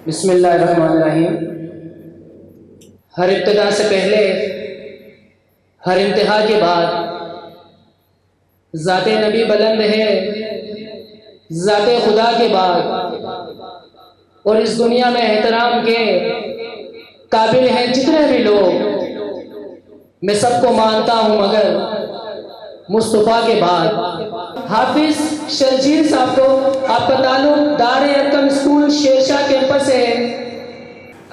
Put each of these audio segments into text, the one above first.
بسم اللہ الرحمن الرحیم۔ ہر ابتدا سے پہلے، ہر انتہا کے بعد ذات نبی بلند ہے، ذات خدا کے بعد، اور اس دنیا میں احترام کے قابل ہیں جتنے بھی لوگ، میں سب کو مانتا ہوں مگر مصطفیٰ کے بعد۔ حافظ شرجیل صاحب کو آپ کا تعلق دار ارقم اسکول شیرشاہ کیمپس سے ہے۔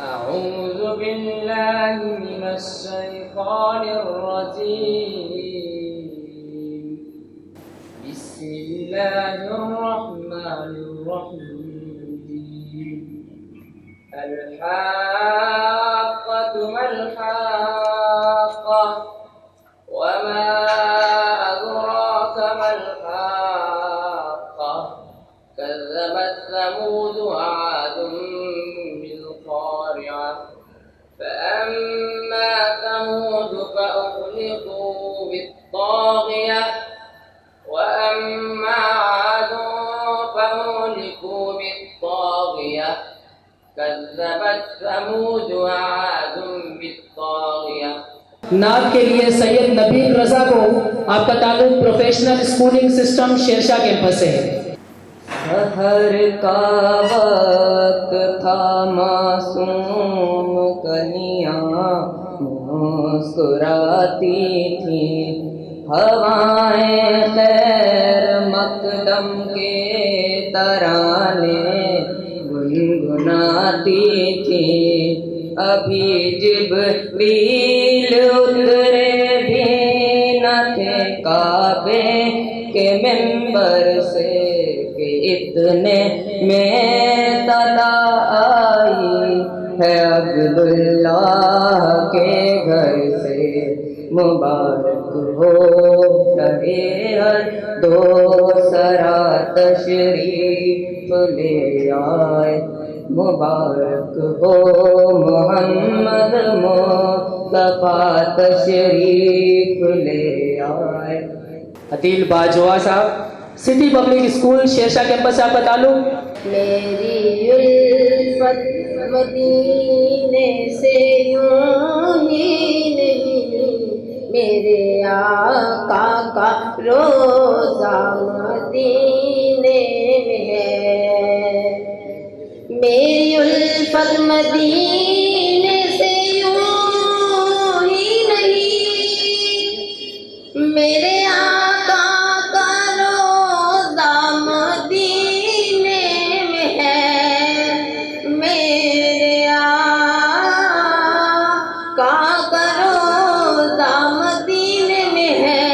اعوذ باللہ من الشیطان الرجیم، بسم اللہ الرحمن الرحیم۔ الحاقۃ ما الحاقۃ وما أدراك ما الحاقة كذبت ثمود وعاد بالقارعة فأما ثمود فأهلكوا بالطاغية وأما عاد فأهلكوا بالطاغية كذبت ثمود وعاد بالطاغية۔ نعت کے لیے سید نبیل رضا کو آپ کا تعلق professional schooling system Shershah campus سے ہے۔ سحر کا وقت تھا، معصوم کلیاں مسکراتی تھیں، ہوائیں خیر مقدم کے ترانے گنگناتی تھیں۔ ابھی جبریل اترے بھی نہ تھے کعبے کے منبر سے کہ اتنے میں طلع آئی ہے عبداللہ کے گھر سے۔ مبارک ہو رہے ہر دو سرا تشریف لے آئے، مبارک ہو محمد مصطفیٰ تشریف لے آئے۔ Adeel Bajwa Sahab city public school Shershah campus سے آپ کا تعلق۔ میری الفت مدینے سے یوں ہی نہیں، میرے آقا کا روزہ مدینے میں ہے۔ میری الفت مدینے سے یوں ہی نہیں، میرے آقا کا روزہ مدینے میں ہے۔ میرے آقا کا روزہ مدینے میں ہے۔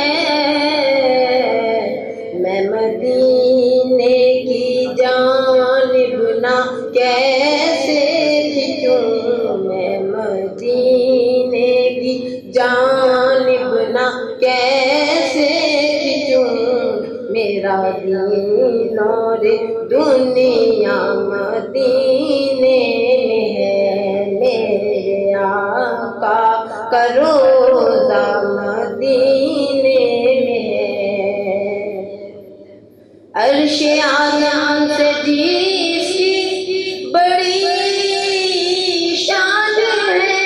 میں مدینے کی جانب نہ کیسے کھنچوں، میں مدینے کی جانب نہ کیسے کھنچوں، میرا دین اور دنیا مدینے میں ہے۔ میرے آقا کا روزہ مدینے میں ہے۔ عرش اعظم سے جس کی بڑی شان ہے،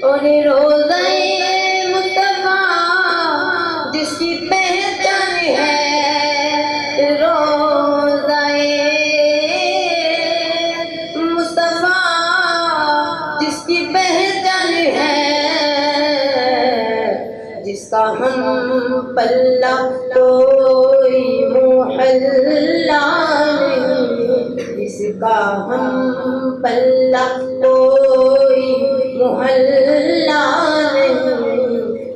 اور روزہ مصطفیٰ جس کی پہچان ہے۔ روزہ مصطفیٰ جس کی پہچان ہے، جس کا ہم پلہ کوئی محلہ نہیں، جس کا ہم پلہ کوئی محلہ نہیں،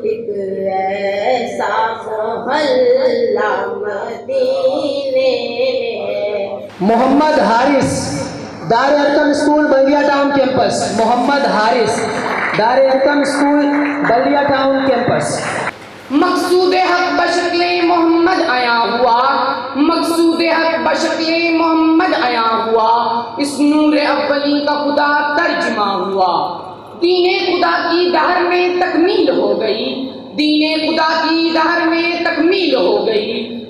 ایک ایسا محلہ مدینے میں ہے۔ محمد حارث دار ارقم اسکول بلدیہ ٹاؤن کیمپس۔ محمد حارث دار ارقم اسکول بلدیہ ٹاؤن کیمپس۔ مقصود حق بشکل محمد آیا ہوا، مقصود حق بشکل محمد آیا ہوا، اس نور اولی کا خدا ترجمہ ہوا۔ دین خدا کی دہر میں تکمیل ہو گئی، دین خدا کی دہر میں تکمیل ہو گئی،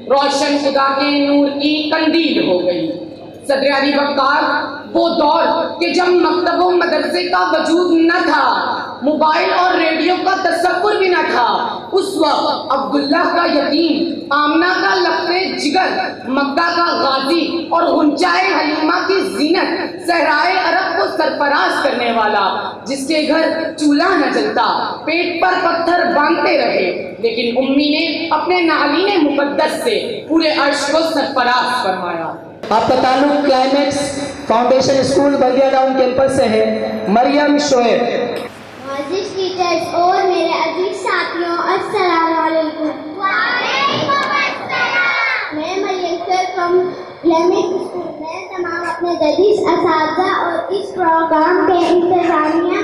روشن خدا کے نور کی قندیل ہو گئی۔ صدر علی وقار وہ دور کہ جب مکتب و مدرسے کا وجود نہ تھا، موبائل اور ریڈیو کا تصور بھی نہ تھا، اس وقت عبداللہ کا یتیم، آمنہ کا لقب جگر، مکہ کا غازی اور غنچۂ حلیمہ کی زینت، صحرائے عرب کو سرفراز کرنے والا، جس کے گھر چولہا نہ جلتا، پیٹ پر پتھر باندھتے رہے، لیکن امی نے اپنے نعلین مقدس سے پورے عرش کو سرفراز فرمایا۔ آپ کا تعلق کلائمیکس فاؤنڈیشن اسکول بلدیہ ٹاؤن کیمپس سے ہے۔ مریم شعیب۔ معزز ٹیچرز اور میرے عزیز ساتھیوں، السلام علیکم۔ وعلیکم السلام۔ میں مریم شعیب فرام کلائمیکس اسکول میں تمام اپنے جدید اساتذہ اور اس پروگرام کے انتظامیہ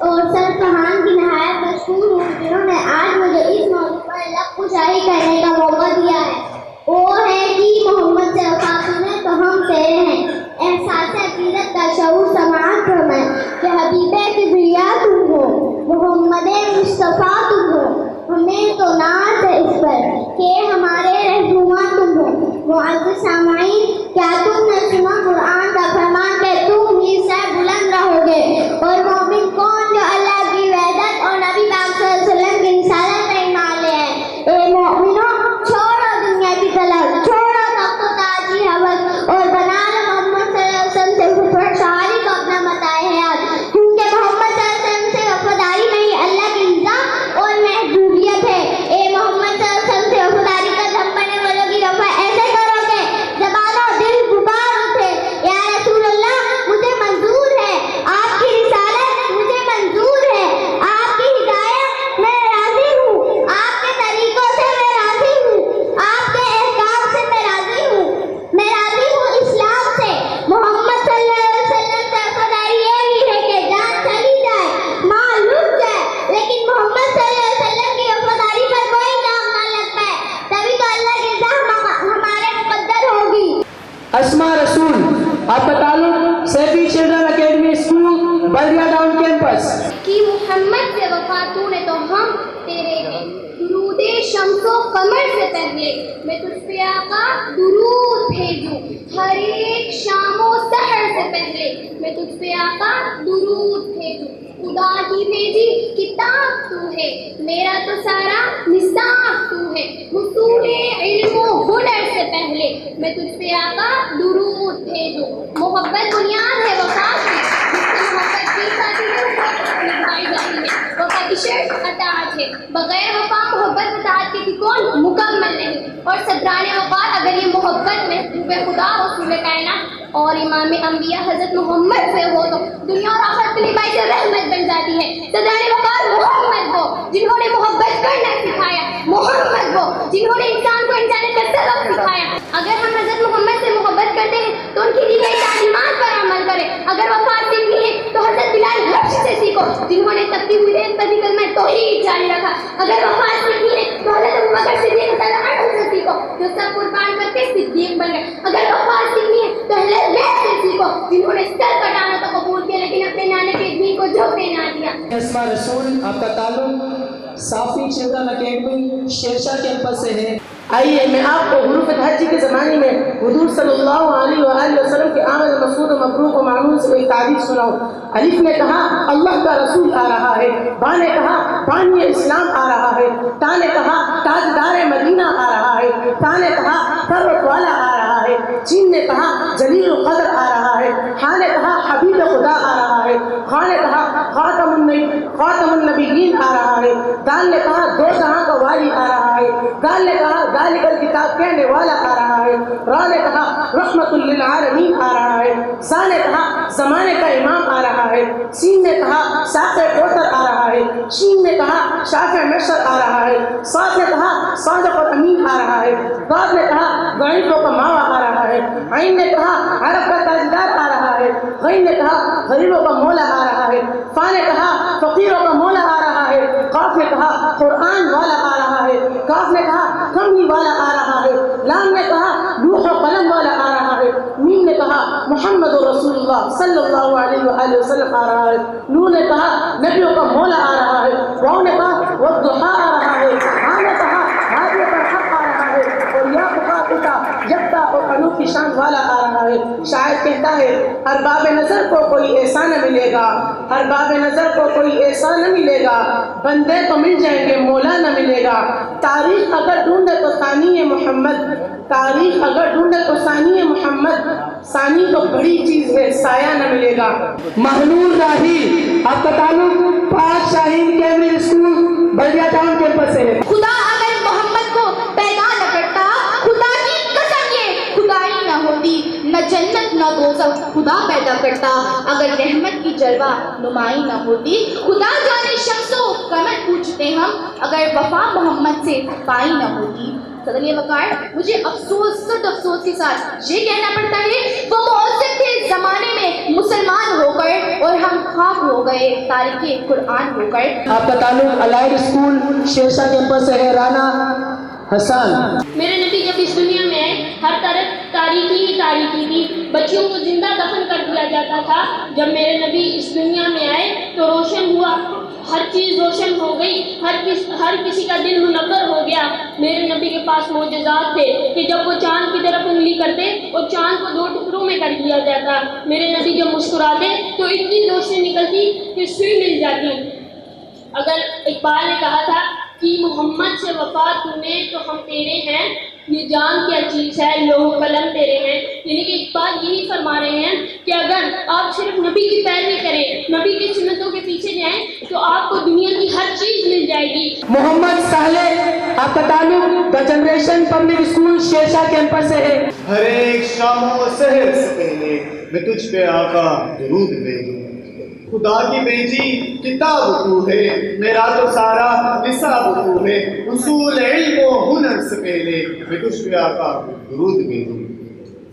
اور سرفراہان کی نہایت مشکور ہوں، جنہوں نے آج مجھے اس موضوع پر لب کشائی کرنے کا موقع دیا ہے۔ وہ ہے کہ محمد سے وفا سنیں تو ہم تیرے ہیں، احساس عقیدت کا شعور سماعت فرمائے کہ حبیب کبریا تم ہو، محمد مصطفیٰ تم ہو، ہمیں تو ناز ہے اس پر کہ ہمارے رہنما تم ہو۔ معزز سامعین، کیا تم نے سنا قرآن کا فرمان کہ تم ہی سے بلند رہو گے؟ اور مومن کون جو اللہ کی وحدت اور نبی پاک صلی اللہ علیہ وسلم کی رسالت پر ایمان لے آئے؟ اے مومنوں، چھوڑو دنیا کی طلب، چھوڑو تخت و تاج کی ہوس اور بنا لو محمد صلی اللہ علیہ وسلم سے خود شعاری کو اپنا متاع حیات، کیونکہ محمد صلی اللہ علیہ وسلم سے وفاداری نہیں اللہ کی رضا اور محبوبیت ہے۔ اے محمد صلی اللہ علیہ وسلم سے وفاداری کا دم پڑنے والوں کی وفا ایسے کرو کہ زبان و دل غبار اٹھے۔ یا رسول اللہ، مجھے منظور ہے آپ کی رسالت، مجھے منظور ہے آپ کی ہدایت، میں راضی ہوں آپ کے طریقوں سے، میں راضی ہوں آپ کے احکام سے، میں راضی ہوں اسلام سے۔ محمد صلی اللہ علیہ وسلم سے وفاداری یہی ہے کہ جان چلی جائے، مال لٹ جائے، لیکن محمد صلی اللہ علیہ وسلم کی وفاداری پر کوئی نام نہ لگ پائے، تبھی تو اللہ کی رضا ہمارے مقدر ہوگی۔ اسما رسول۔ آپ کا تعلق سیفی چلڈرن اکیڈمی اسکول بلدیہ ٹاؤن کیمپس۔ کہ محمد سے وفا تو نے تو ہم تیرے ہیں، درود شمس و قمر سے پہلے میں تجھ پہ آقا درود بھیجوں، ہر ایک شام و سحر سے پہلے میں تجھ پہ آقا درود بھیجوں۔ خدا کی بھیجی کتاب تو ہے، میرا تو سارا نصاب تو ہے، حصول علم و ہنر سے پہلے میں تجھ پہ آقا درود بھیجوں۔ محبت بنیاد ہے وفا کی، جس سے محبت کی ساتھی نبھائی جاتی ہے، وفا کی شرط اطاعت ہے، بغیر وفا محبت اطاعت کے بھی کون مکمل نہیں۔ اور صدران وقار اگر یہ محبت محبوب خدا رسول کائنات اور امام انبیاء حضرت محمد سے ہو تو دنیا اور آخرت کے لیے باعث رحمت بن جاتی ہے۔ صدران وقار محمد وہ جنہوں نے محبت کرنا سکھایا، محمد وہ جنہوں نے انسان کو انسانیت کا سبق سکھایا۔ اگر ہم حضرت محمد سے محبت کرتے ہیں تو ان کی دی گئی تعلیمات پر عمل کریں۔ اگر وفا سیکھنی ہے تو حضرت بلال حبشی سے سیکھو، جنہوں نے تپتی ہوئی ریت پر بھی کلمہ توحید جاری رکھا۔ اگر وفا سیکھنی ہے تو حضرت ابوبکر صدیق رضی اللہ عنہ سے سیکھو، جو سب قربان کر کے صدیق بن گئے۔ اگر وفا سیکھنی ہے تو اہل بیت سے سیکھو، جنہوں نے سر کٹانا تو قبول کیا لیکن اپنے نانے کے دین کو جھکنے نہ دیا۔ اسما رسول۔ آپ کا تعلق صافی چلڈرن اکیڈمی شیرشاہ کیمپس سے ہے۔ آئیے میں آپ کو حروف حج کے زمانے میں حضور صلی اللہ علیہ وآلہ وسلم کے آمد مسعود و مبروک و معمول سے ایک تعریف سناؤں۔ الف نے کہا اللہ کا رسول آ رہا ہے، با نے کہا بانی اسلام آ رہا ہے، تا نے کہا تاجدار مدینہ آ رہا ہے، تا نے کہا فرت والا آ رہا ہے، جیم نے کہا جلیل القدر آ رہا ہے، ہاں نے کہا حبیب خدا آ رہا ہے، خاں نے کہا خاتم النبیین آ رہا ہے، دال نے کہا دو جہاں کا والی آ رہا ہے، دال نے کہا ذالک الکتاب کہنے والا آ رہا ہے، را نے کہا رحمت للعالمین آ رہا ہے، زا نے کہا زمانے کا امام آ رہا ہے، سین نے کہا ساق کوثر آ رہا ہے، شین نے کہا شافع مشر آ رہا ہے، صاد نے کہا صادق اور امین آ رہا ہے، ضاد نے کہا ضعیفوں کا ماوا آ رہا ہے، عین نے کہا عرب کا تاجدار آ رہا ہے، غین نے کہا غریبوں کا مولا آ رہا ہے، فا نے کہا فقیروں کا مولا آ رہا ہے، قاف نے کہا قرآن والا آ رہا ہے، کاف نے کہا کملی والا آ رہا ہے، لام نے کہا لوح و قلم والا آ رہا ہے، میم نے کہا محمد رسول اللہ صلی اللہ علیہ وآلہ وسلم آ رہا ہے، نون نے کہا نبیوں کا مولا آ رہا ہے، واو نے کہا والضحیٰ آ رہا ہے، ہاں نے کہا ہادی پر حق آ رہا ہے، اور یا مخاطبہ یکتا اور انوکھی شان والا آ رہا ہے. شاعر کہتا ہے ہر باب نظر کو کوئی ایسا نہ ملے گا, ہر باب نظر کو کوئی ایسا نہ ملے گا, بندے تو مل جائیں گے مولا نہ ملے گا. تاریخ اگر ڈھونڈے تو ثانی محمد, تاریخ اگر ڈھونڈے تو ثانی محمد, ثانی تو بڑی چیز ہے سایہ نہ ملے گا. مہنور راہی, آپ کا تعلق پاک شاہین کیمبرج اسکول بلدیہ ٹاؤن کیمپس سے ہے. خدا اگر محمد کو پیدا نہ کرتا, خدا کی قسم یہ خدائی نہ ہوتی, نہ جنت نہ دوزخ خدا پیدا کرتا. اگر رحمت کی جلوہ نمائی نہ ہوتی, خدا جانے شمس و قمر پوچھتے ہم, اگر وفا محمد سے پائی نہ ہوتی. صدر وقار, مجھے افسوس سخت افسوس کے ساتھ یہ کہنا پڑتا ہے وہ معزز تھے زمانے میں مسلمان ہو کر اور ہم خاک ہو گئے تارک قرآن ہو کر. آپ کا تعلق الائڈ اسکول شیرشاہ کیمپس سے ہے. رانا حسان. میرے نبی جب اس دنیا میں آئے ہر طرف تاریکی ہی تاریکی تھی, بچیوں کو زندہ دفن کر دیا جاتا تھا. جب میرے نبی اس دنیا میں آئے تو روشن ہوا, ہر چیز روشن ہو گئی, ہر کسی کا دل منور ہو گیا. میرے نبی کے پاس معجزات تھے کہ جب وہ چاند کی طرف انگلی کرتے اور چاند کو 2 ٹکڑوں میں کر دیا جاتا. میرے نبی جب مسکراتے تو اتنی روشنی نکلتی کہ سوئی مل جاتی. اگر اقبال نے کہا تھا کہ محمد سے وفا تمہیں تو ہم تیرے ہیں, یہ جان کیا چیز ہے لوح قلم تیرے ہیں. یعنی کہ اقبال یہی فرما رہے ہیں کہ اگر آپ صرف نبی کی پیروی کریں, نبی کی سنتوں کے پیچھے جائیں تو آپ کو دنیا کی ہر چیز مل جائے گی. محمد صالح, آپ کا تعلق the generation public school Shershah campus سے ہے. ہر ایک شام و سحر سے پہلے میں تجھ پہ آقا درود بھیجوں. خدا کی بھیجی کتاب تو ہے, میرا تو سارا نصاب تو ہے. اصول علم و ہنر سے پہلے میں تجھ پہ آقا درود بھیجوں.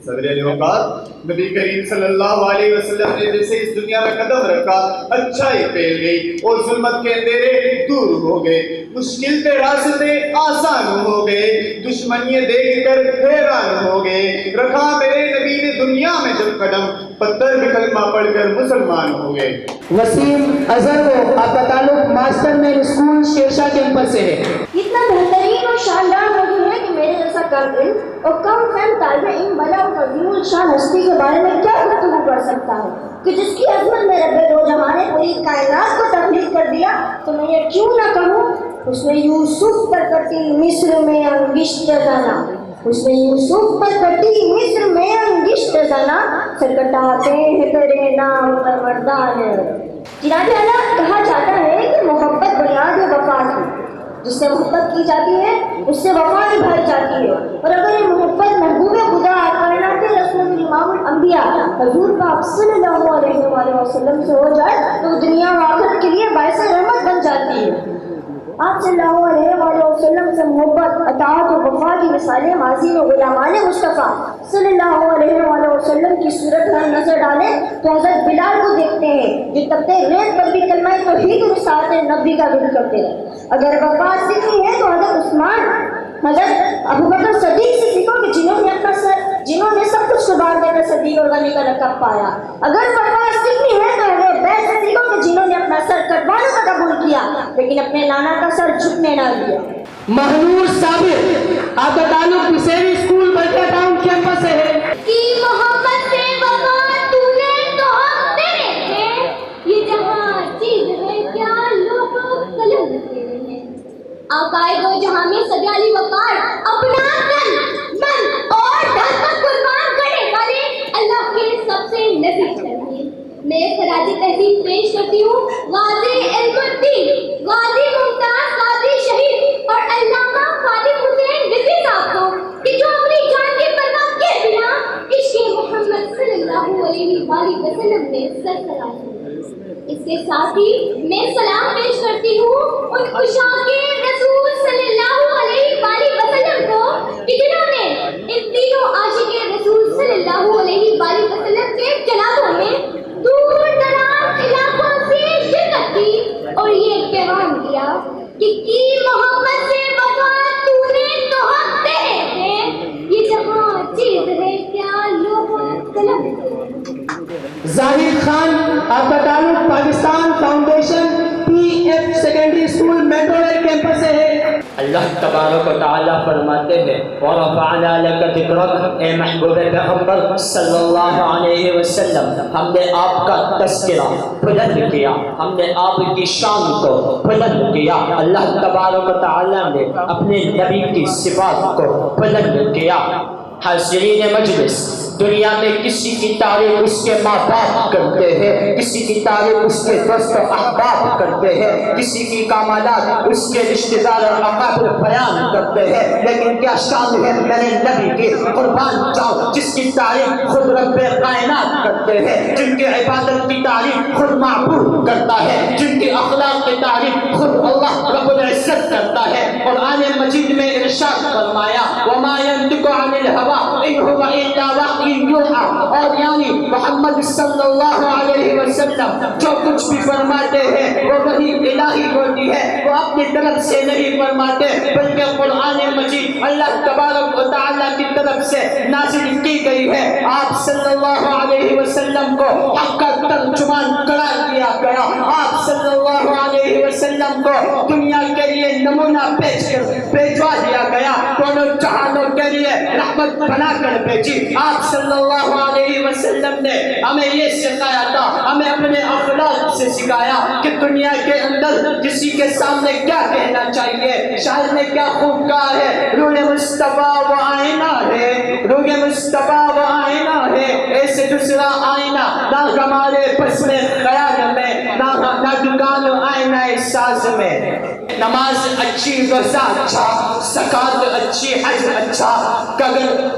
صدر الوقار نبی کریم صلی اللہ علیہ وسلم نے جیسے اس دنیا میں قدم رکھا, اچھائی پھیل گئی اور ظلمت کے اندھیرے دور ہو گئے, مشکل کے راستے آسان ہو گئے, دشمنیاں دیکھ کر حیران ہو گئے. رکھا میرے نبی نے دنیا میں جب قدم, پتھر بھی کلمہ پڑھ کر مسلمان ہو گئے. وسیم اظہر کو, آپ کا تعلق ماسٹر مین اسکول شیرشاہ کیمپس سے ہے. اتنا بہترین اور شاندار موضوع ہے کہ میرے جیسا کم علم اور کم فہم طالب علم بلا اور عظیم الشان ہستی کے بارے میں کیا گفتگو کر سکتا ہے کہ جس کی عظمت میں رب دو جہاں نے پوری کائنات کو تخلیق کر دیا. تو میں یہ کیوں نہ کہوں, اس نے یوسف پر کٹی مصر میں انگشت زنا, اس نے یوسف پر کٹی مصر میں انگشت زنا, سر کٹاتے ہیں تیرے نام پر مردان. چنانچہ اللہ کہا جاتا ہے کہ محبت بنیاد وفا کی, جس سے محبت کی جاتی ہے اس سے وفا نبھائی جاتی ہے. اور اگر یہ محبت محبوب خدا کائنات رسول امام الانبیاء حضور پاک صلی اللہ علیہ وآلہ وسلم سے ہو جائے تو دنیا و آخرت کے لیے باعث رحمت بن جاتی ہے. آپ صلی اللہ علیہ وآلہ وسلم سے محبت, اطاعت و وفا کی مثالیں ماضی میں غلامان مصطفیٰ صلی اللہ علیہ وآلہ وسلم کی صورت میں نظر ڈالیں تو حضرت بلال کو دیکھتے ہیں جو تپتے ریت پر بھی کلمہ توحید اور رسالت نبی کا ذکر کرتے ہیں. اگر وفا سیکھنی ہے تو حضرت عثمان, حضرت ابوبکر صدیق سے سیکھو کہ جنہوں نے سب کچھ قربان دے کر صدیق اور غنی کا لقب پایا. اگر وفا سیکھنی ہے تو حضرت بیت سے سیکھو کہ جنہوں نے اپنا سر کٹوانے کا قبول کیا لیکن اپنے نانا کا سر جھکنے نہ دیا. مہنور صابر, آپ کا تعلق بسیری اسکول بلدیہ ٹاؤن کیمپس سے ہے. کہ محمد سے وفا تو نے تو ہم تیرے ہیں, یہ جہاں چیز ہے کیا لوگ قلم تیرے ہیں. آقائے دو جہاں میں صدر علی وقار اپنا تن من اور دل پر قربان کرنے والے اللہ کے سب سے نزدیک ہیں. میں خراج تحسین پیش کرتی ہوں غازی علم الدین, غازی ممتاز, غازی شہید اور علامہ خالد حسین رضوی صاحب کو کہ جو اپنی جان کی پرواہ کے بنا عشق محمد صلی اللہ علیہ وآلہ وسلم نے سر سلام. اس کے ساتھ ہی میں سلام پیش کرتی ہوں ان عشاق رسول صلی اللہ علیہ وآلہ وسلم کو کہ جنہوں نے ان تینوں عاشق رسول صلی اللہ علیہ وآلہ وسلم کے جنازوں میں دور دراز علاقوں سے شرکت کی اور یہ پیغام دیا کہ کی محمد سے وفا تو نے تو ہم تیرے ہیں, یہ جہاں چیز ہے کیا لوگ قلم. زاہد خان, آپ کا تعلق Pakistan foundation P F secondary school metro rail campus سے ہے. اللہ تبارک و تعالیٰ فرماتے ہیں وَرَفَعْنَا لَكَ ذِكْرَكَ، اے محبوب پیغمبر صلی اللہ علیہ وسلم، ہم نے آپ کا تذکرہ بلند کیا، ہم نے آپ کی شان کو بلند کیا۔ اللہ تبارک و تعالیٰ نے اپنے نبی کی صفات کو بلند کیا۔ حاضرین مجلس، دنیا میں کسی کی تعریف اس کے ماں باپ کرتے ہیں، کسی کی تعریف اس کے دوست و احباب کرتے ہیں، کسی کی کمالات اس کے رشتہ دار اور اقارب بیان کرتے ہیں، لیکن کیا شان ہے میرے نبی کی؟ قربان جاؤ، جس کی تعریف خود رب کائنات کرتے ہیں، جن کی عبادت کی تعریف خود معبود کرتا ہے، جن کی اخلاق کی تعریف خود اللہ رب العزت کرتا ہے۔ قرآن مجید میں ارشاد فرمایا وَمَا يَنطِقُ عَنِ الْهَوَىٰ إِنْ هُوَ إِلَّا وَحْيٌ يُوحَىٰ، اور یعنی محمد صلی اللہ علیہ وسلم جو کچھ بھی فرماتے ہیں وہ وحی الہی ہوتی ہے، وہ اپنی طرف سے نہیں فرماتے بلکہ قرآن مجید اللہ تبارک و تعالیٰ کی طرف سے نازل کی گئی ہے۔ آپ صلی اللہ علیہ وسلم کو حق کا ترجمان قرار دیا گیا، آپ صلی اللہ علیہ وسلم کو دنیا کے لیے نمونہ بھیجوا دیا گیا، دونوں جہانوں کے لیے رحمت بنا کر بھیجی۔ آپ صلی اللہ علیہ وسلم نے ہمیں یہ سکھایا تھا، ہمیں اپنے اخلاق سے سکھایا کہ دنیا کے اندر کسی کے سامنے کیا کہنا چاہیے۔ شاعر نے کیا خوب کہا ہے، روح مصطفیٰ وہ آئینہ ہے، روح مصطفیٰ وہ آئینہ ہے، ایسے دوسرا آئینہ نہ ہمارے پس میں خیال میں، نہ دکان آئینہ ساز میں۔ نماز اچھی، روزہ اچھا، زکات اچھی، حج اچھا،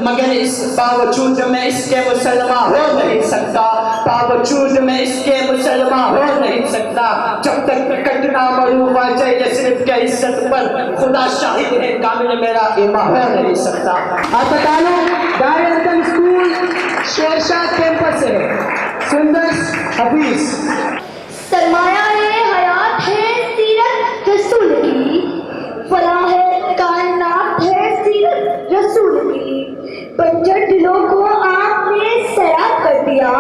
مگر اس باوجود میں اس کے مسلمان ہو نہیں سکتا، باوجود میں اس کے مسلمان ہو نہیں سکتا جب تک کٹنا معروف آ جائے یثرب کے عزت پر، خدا شاہد ہے کامل میرا ایمان ہو نہیں سکتا۔ ہسپتالوں دارالعلوم اسکول شیرشاہ کیمپس سے سندس حفیظ۔ سرمایہ حیات ہے سیرت رسول کی، فلاح کائنات ہے سیرت رسول کی، بنجر دلوں کو آپ نے سیراب کر دیا،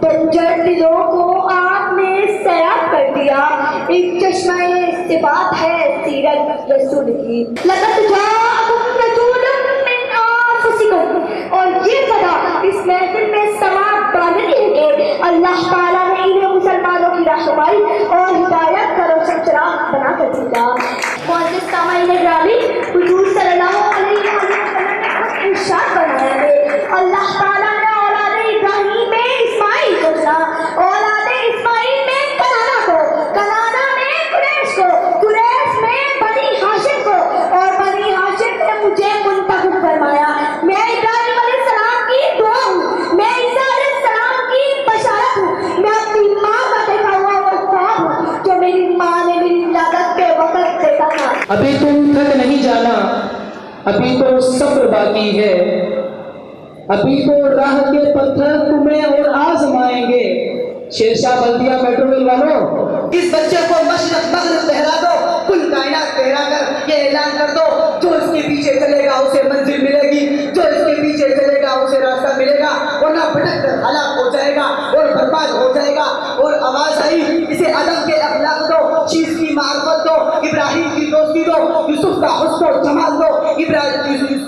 بنجر دلوں کو آپ نے سیراب کر دیا، ایک چشمہ استفاد ہے سیرت رسول کی۔ لقد جاءکم رسول من انفسکم، اور یہ پتا اس محفل میں سماعت باندھنی ہے کہ اللہ تعالیٰ نے انہیں مسلمانوں کی رہنمائی اور ہدایت کا روشن چراغ بنا کر دیا۔ معزز سامعین گرامی، حضور صلی اللہ علیہ وسلم نے خود ارشاد فرمایا ہے اللہ تعالیٰ نے اولاد ابراہیم میں اسماعیل کو چنا، اولاد اسماعیل میں کنعانہ کو، کنعانہ میں قریش کو، قریش میں بنی ہاشم کو، اور بنی ہاشم نے مجھے منتخب فرمایا۔ میں ابراہیم علیہ السلام کی دعا ہوں، میں عیسیٰ علیہ السلام کی بشارت ہوں، میں اپنی ماں کا دیکھا ہوا وہ خواب ہوں جو میری ماں نے میری ولادت کے وقت دیکھا تھا۔ ابھی تم تھک نہیں جانا، ابھی تو صبر باقی ہے، ابھی تو راہ کے پتھر تمہیں اور آزمائیں گے۔ شیرشاہ بلدیہ میٹرو ریل والوں، اس بچے کو مشرق مغرب پہرا دو، کل کائنات پہرا کر یہ اعلان کر دو جو اس کے پیچھے چلے گا اسے منزل ملے گی، جو اس کے پیچھے چلے گا اسے راستہ ملے گا، ورنہ بھٹک کر ہلاک ہو جائے گا اور برباد ہو جائے گا۔ اور آواز آئی اسے ادب کے اخلاق دو، چیز کی معرفت دو، ابراہیم کی دوستی دو، یوسف کا حسن و جمال دو،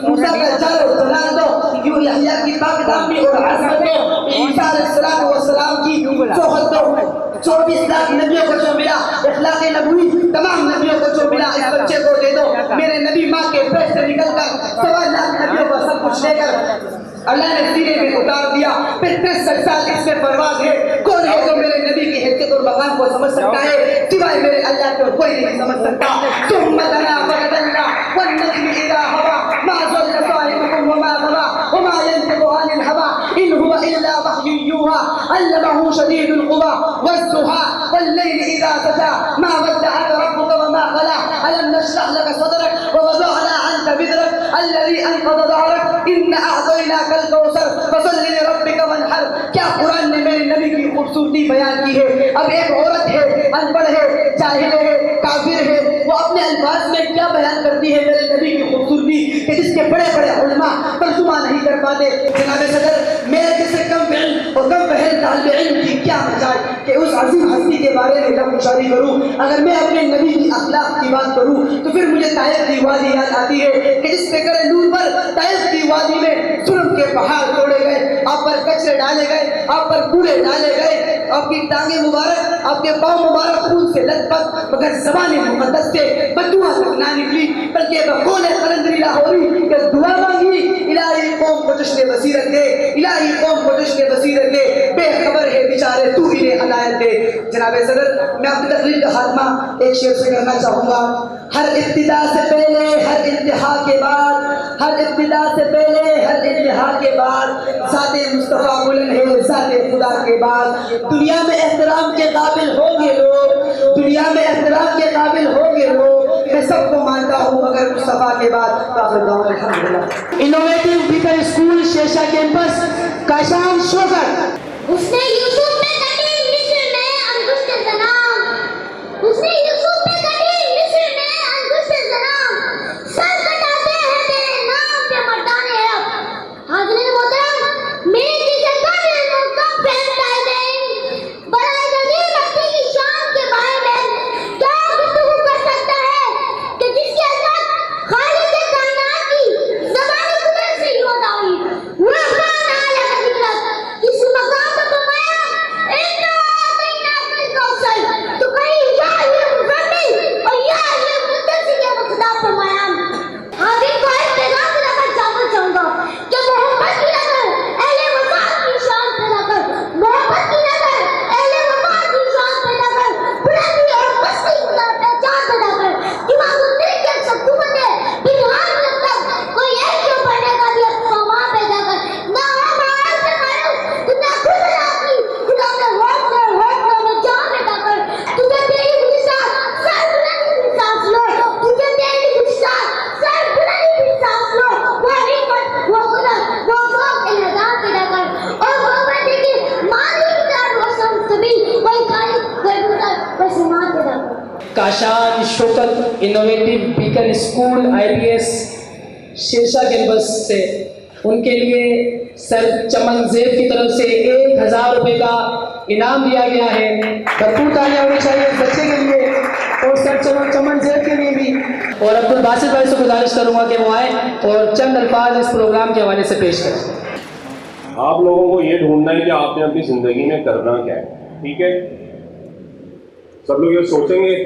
موسیٰ کا جلال و جلال دو، یحییٰ کی پاک دامنی اور عظمت دو، عیسیٰ علیہ السلام کی صحبت دو۔ 24 لاکھ نبیوں کو جو ملا، اخلاق نبوی تمام نبیوں کو جو ملا، اس بچے کو دے دو۔ میرے نبی ماں کے پیٹ سے نکل کر 1.25 لاکھ نبیوں کو سب کچھ لے کر اللہ نے سینے میں اتار دیا، پھر 63 سال اس میں پرواز ہے۔ کون ہے جو میرے نبی کی حیثیت اور مقام کو سمجھ سکتا ہے؟ سوائے میرے اللہ کو کوئی نہیں سمجھ سکتا۔ ثم دنا فتدلى والنجم اذا هوى ما ضل صاحبكم وما غوى وما ينطق عن الهوى ان هو الا وحي يوحى علمه شديد القوى والضحى والليل اذا سجى ما ودعك ربك وما قلى الم نشرح لك صدرك ووضعنا عنك وزرك الذي انقض ظهرك ان اعطيناك الكوثر فصل لربك وانحر۔ کیا قرآن نے میرے نبی کی خوبصورتی بیان کی ہے؟ اب ایک عورت ہے، ان پڑھ ہے، جاہل ہے، کافر ہے، وہ اپنے الفاظ میں کیا بیان کرتی ہے میرے نبی کی خوبصورتی کہ جس کے بڑے بڑے علماء ترجمہ نہیں کر پاتے۔ جناب صدر، میرے جیسے کم علم اور کم فہم طالب علم کی کیا کیا مجال کہ اس عظیم ہستی کے بارے میں لب گشادی کروں. اگر میں اپنے نبی کی اخلاق کی بات کروں تو پھر مجھے طائف کی وادی یاد آتی ہے کہ جس پیکر نور پر طائف کی وادی میں ظلم کے پہاڑ توڑے گئے, آپ پر کچرے ڈالے گئے, آپ پر کوڑے ڈالے گئے, آپ کی ٹانگیں مبارک, آپ کے پاؤں مبارک خون سے لت پت, مگر زبان مقدس سے بددعا تک نہ نکلی بلکہ بقول قلندری لاہوری کہ دعا مانگی الہی قوم کو جشن بصیرت دے, الہی قوم کو جشن بصیرت دے, بے خبر ہے بیچارے تو انہیں ہدایت دے. جناب صدر, میں اپنی تقریر کا خاتمہ ایک شعر سے کرنا چاہوں گا. ہر ابتدا سے پہلے ہر انتہا کے بعد, ہر ابتدا سے پہلے ہر انتہا کے بعد ذات مصطفیٰ بلند ہے ذات خدا کے بعد. دنیا میں احترام کے قابل ہوں گے لوگ, دنیا میں احترام کے قابل ہوں گے لوگ, میں سب کو مانتا ہوں مگر مصطفیٰ کے بعد. الحمدللہ. انوویٹو بیکر اسکول شیشہ کیمپس کاشان شوگر. اس نے یوسف میں کٹی مصر میں انگشت زنام, اس نے یوسف میں کٹی مصر میں انگشت زنام, سر کٹاتے ہیں تیرے نام پہ مردان عرب. حاضرین محترم, میری جیسے قابل محکم فہم دائیں برائے نظیر مفتی کی شان کے بارے میں کیا گفتگو کر سکتا ہے کہ جس کے اندر خالق کائنات کی زبان قدرت سے ہوتا ہوئی وہ اپنا نالا کا ذکر اس مقام پر فرمایا اتنا آتینا فی الکوثر, تو کہیں یا یہ مزمل اور یا یہ مدثر کے خطاب فرمایا. حاضرین کو ایک پیغام دلا کر جانا چاہوں گا کہ محبت کی نظر اہل وفات کی شان پیدا کر, محبت کی نظر اہل وفات کی شان پیدا کر, بلندی اور مستی کی پہچان پیدا کر. دماغ و دل کے سکون ہے پنہان جب تک کوئی ایک جو پڑھنے کا بھی سامان پیدا کر. نہ ہو مہار سے مانو تجھے خود راتی خدا میں ہوٹ میں جان پیدا کر. تجھے تیری گزشتہ سر بلندی بھی سانس لو, تجھے تیری گزشتہ سر بلندی بھی سانس لو. وہ حکمت, وہ قدرت, وہ ذوق الہدام پیدا کر اور وہ بندے کی ماضی کی طرح روشن سبھی کوئی تاریخ کوئی گزر کوئی سمان پیدا کر. Kashan Shaukat innovative beacon school I P S Shershah campus سے ان کے لیے سر چمن زیب کی طرف سے 1000 روپے کا انعام دیا گیا ہے. بھرپور تالیاں ہونی چاہیے اس بچے کے لیے اور سر چمن زیب کے لیے بھی. اور عبد الباسط بھائی سے گزارش کروں گا کہ وہ آئیں اور چند الفاظ اس پروگرام کے حوالے سے پیش کریں. آپ لوگوں کو یہ ڈھونڈنا ہے کہ آپ نے اپنی زندگی میں کرنا کیا ہے. ٹھیک ہے, سب لوگ یہ سوچیں گے.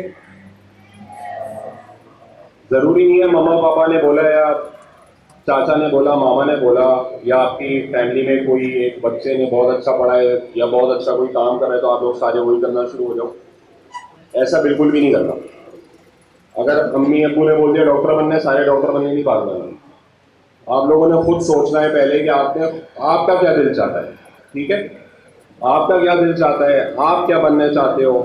ضروری نہیں ہے ماما پاپا نے بولا یا چاچا نے بولا, ماما نے بولا, یا آپ کی فیملی میں کوئی ایک بچے نے بہت اچھا پڑھا ہے یا بہت اچھا کوئی کام کر رہا ہے تو آپ لوگ سارے وہی کرنا شروع ہو جاؤ. ایسا بالکل بھی نہیں کرنا. اگر امی ابو نے بول دیا ڈاکٹر بننا ہے, سارے ڈاکٹر بننے نہیں پاس بننا. آپ لوگوں نے خود سوچنا ہے پہلے کہ آپ کا کیا دل چاہتا ہے. ٹھیک ہے, آپ کا کیا دل چاہتا ہے, آپ کیا بننا چاہتے ہو.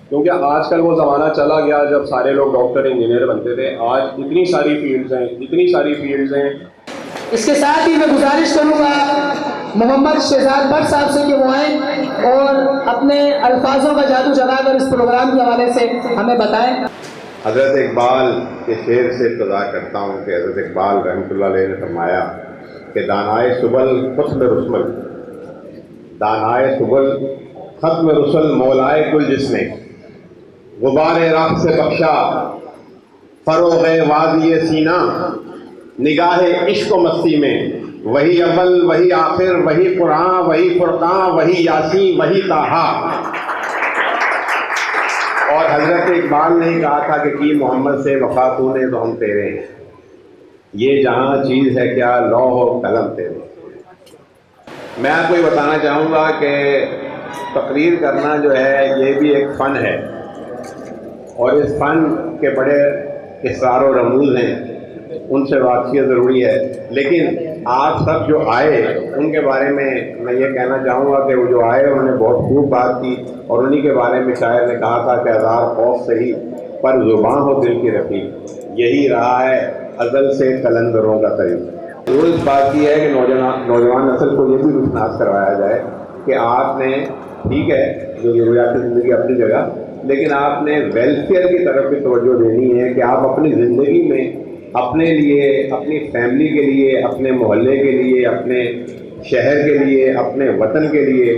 کیونکہ آج کل وہ زمانہ چلا گیا جب سارے لوگ ڈاکٹر انجینئر بنتے تھے. آج اتنی ساری فیلڈز ہیں. اس کے ساتھ ہی میں گزارش کروں گا محمد شہزاد بٹ صاحب سے کہ وہ آئیں اور اپنے الفاظوں کا جادو جگا کر اس پروگرام کے حوالے سے ہمیں بتائیں. حضرت اقبال کے شعر سے ابتدا کرتا ہوں کہ حضرت اقبال رحمۃ اللہ علیہ نے فرمایا کہ دانائے سبل ختم رسمل, دانائے سبل ختم رسل مولائے گل جس نے غبار راہ سے بخشا فروغ وادی سینہ, نگاہ عشق و مستی میں وہی اول وہی آخر وہی قرآن وہی فرقان وہی یاسین وہی طٰہٰ. اور حضرت اقبال نے کہا تھا کہ کی محمد سے وفا تو نے تو ہم تیرے ہیں, یہ جہاں چیز ہے کیا لوح و قلم تیرے. میں آپ کو یہ بتانا چاہوں گا کہ تقریر کرنا جو ہے یہ بھی ایک فن ہے اور اس فن کے بڑے اسرار و رموز ہیں, ان سے واقفیت ضروری ہے. لیکن آپ سب جو آئے ان کے بارے میں یہ کہنا چاہوں گا کہ وہ جو آئے انہوں نے بہت خوب بات کی اور انہی کے بارے میں شاعر نے کہا تھا کہ ہزار خوف صحیح پر زباں ہو دل کی رفیق, یہی رہا ہے ازل سے قلندروں کا طریق. ضرور اس بات کی ہے کہ نوجوان نسل کو یہ بھی روشناس کروایا جائے کہ آپ نے ٹھیک ہے جو ضروریات زندگی اپنی جگہ, لیکن آپ نے ویلفیئر کی طرف بھی توجہ دینی ہے کہ آپ اپنی زندگی میں اپنے لیے, اپنی فیملی کے لیے, اپنے محلے کے لیے, اپنے شہر کے لیے, اپنے وطن کے لیے